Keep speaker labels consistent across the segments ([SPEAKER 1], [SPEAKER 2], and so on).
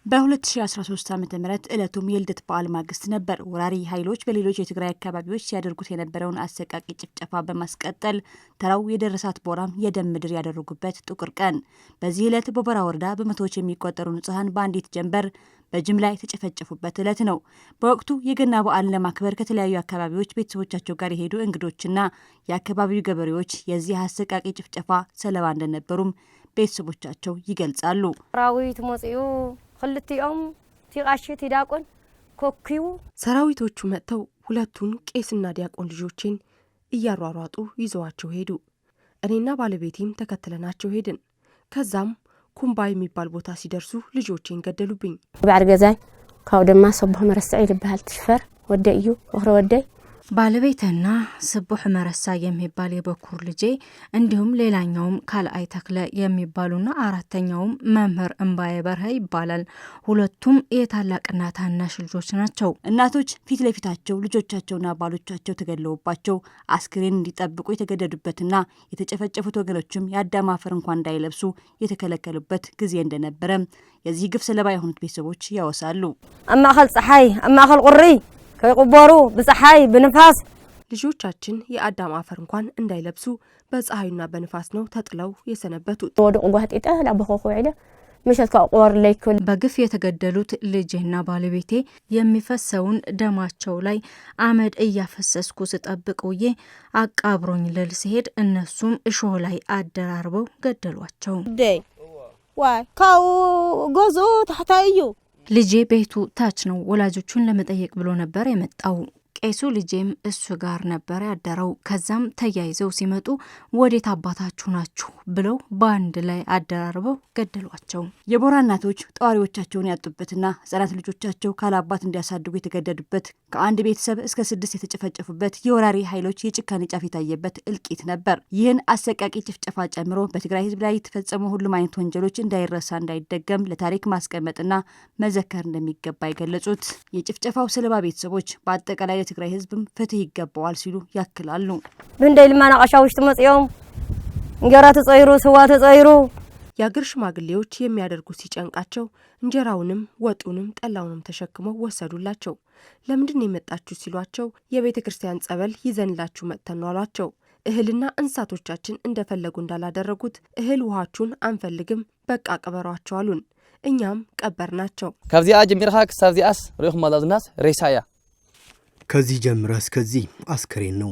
[SPEAKER 1] በ2013 ዓ.ም ዕለቱም የልደት በዓል ማግስት ነበር። ወራሪ ኃይሎች በሌሎች የትግራይ አካባቢዎች ሲያደርጉት የነበረውን አሰቃቂ ጭፍጨፋ በማስቀጠል ተራው የደረሳት ቦራም የደም ምድር ያደረጉበት ጥቁር ቀን። በዚህ ዕለት በቦራ ወረዳ በመቶዎች የሚቆጠሩ ንጹሃን በአንዲት ጀንበር በጅምላ የተጨፈጨፉበት ዕለት ነው። በወቅቱ የገና በዓልን ለማክበር ከተለያዩ አካባቢዎች ቤተሰቦቻቸው ጋር የሄዱ እንግዶችና የአካባቢው ገበሬዎች የዚህ አሰቃቂ ጭፍጨፋ ሰለባ እንደነበሩም ቤተሰቦቻቸው ይገልጻሉ።
[SPEAKER 2] ራዊት ሞጽዩ ሁለቱም ቲቃሽት ዲያቆን ኮኪው
[SPEAKER 3] ሰራዊቶቹ መጥተው ሁለቱን ቄስና ዲያቆን ልጆችን እያሯሯጡ ይዘዋቸው ሄዱ። እኔና ባለቤቴም ተከተለናቸው ሄድን። ከዛም ኩምባ የሚባል ቦታ ሲደርሱ ልጆቼን ገደሉብኝ።
[SPEAKER 2] ባርገዛይ ካውደማ ሰብህ መረሳይ ልባል ትሽፈር ወደዩ ወኽረ ወደይ
[SPEAKER 4] ባለቤቴና ስቡህ መረሳ የሚባል የበኩር ልጄ እንዲሁም ሌላኛውም ካልአይ ተክለ የሚባሉና አራተኛውም መምህር እንባዬ በርሀ ይባላል። ሁለቱም የታላቅና ታናሽ ልጆች ናቸው።
[SPEAKER 1] እናቶች ፊት ለፊታቸው ልጆቻቸውና ባሎቻቸው ተገለውባቸው አስክሬን እንዲጠብቁ የተገደዱበትና የተጨፈጨፉት ወገኖችም የአዳም አፈር እንኳን እንዳይለብሱ የተከለከሉበት ጊዜ እንደነበረ የዚህ ግፍ ሰለባ የሆኑት ቤተሰቦች ያወሳሉ።
[SPEAKER 2] አማኸል ፀሐይ አማኸል ቁሪ ከቁቦሩ በፀሐይ በንፋስ
[SPEAKER 3] ልጆቻችን የአዳም አፈር እንኳን እንዳይለብሱ በፀሐይና በንፋስ ነው ተጥለው የሰነበቱት።
[SPEAKER 2] ወደ ቋህጤታ ለበኸው ዒለ መሸት ከቆር ለይኩል
[SPEAKER 4] በግፍ የተገደሉት ልጄና ባለቤቴ የሚፈሰውን ደማቸው ላይ አመድ እያፈሰስኩ ስጠብቁዬ አቃብሮኝ ልል ሲሄድ እነሱም እሾህ ላይ አደራርበው ገደሏቸው።
[SPEAKER 5] ደይ ዋይ ካው ጎዞ ታህታዩ
[SPEAKER 4] ልጄ ቤቱ ታች ነው። ወላጆቹን ለመጠየቅ ብሎ ነበር የመጣው። ቄሱ ልጄም እሱ ጋር ነበር ያደረው። ከዛም ተያይዘው ሲመጡ ወዴት አባታችሁ ናችሁ ብለው በአንድ ላይ አደራርበው ገደሏቸው።
[SPEAKER 1] የቦራ እናቶች ጧሪዎቻቸውን ያጡበትና ህጻናት ልጆቻቸው ካላባት እንዲያሳድጉ የተገደዱበት ከአንድ ቤተሰብ እስከ 6 የተጨፈጨፉበት የወራሪ ኃይሎች የጭካኔ ጫፍ የታየበት እልቂት ነበር። ይህን አሰቃቂ ጭፍጨፋ ጨምሮ በትግራይ ህዝብ ላይ የተፈጸሙ ሁሉም አይነት ወንጀሎች እንዳይረሳ እንዳይደገም ለታሪክ ማስቀመጥና መዘከር እንደሚገባ የገለጹት የጭፍጨፋው ሰለባ ቤተሰቦች በአጠቃላይ የትግራይ ህዝብም ፍትህ ይገባዋል ሲሉ ያክላሉ።
[SPEAKER 2] በእንደይ ለማናቀሻውሽ ተመጽዮም እንጀራ ተጸይሩ ስዋ ተጸይሩ
[SPEAKER 3] የአገር ሽማግሌዎች የሚያደርጉ ሲጨንቃቸው እንጀራውንም ወጡንም ጠላውንም ተሸክመው ወሰዱላቸው። ለምንድን የመጣችሁ ሲሏቸው የቤተ ክርስቲያን ጸበል ይዘንላችሁ መጥተን አሏቸው። እህልና እንስሳቶቻችን እንደፈለጉ እንዳላደረጉት እህል ውሃችሁን አንፈልግም በቃ ቀበሯቸው አሉን። እኛም ቀበርናቸው።
[SPEAKER 6] ከዚያ ጀምረኻ ከሳዚያስ ሪኹም ማላዝናስ ሬሳያ
[SPEAKER 7] ከዚህ ጀምረ እስከዚህ አስከሬን ነው።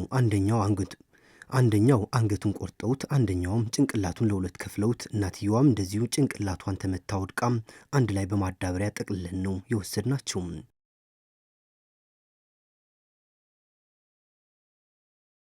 [SPEAKER 7] አንደኛው አንገቱን ቆርጠውት አንደኛውም ጭንቅላቱን ለሁለት ከፍለውት እናትየዋም እንደዚሁ ጭንቅላቷን ተመታ ወድቃም አንድ ላይ በማዳበሪያ ጠቅልለን ነው የወሰድናቸው።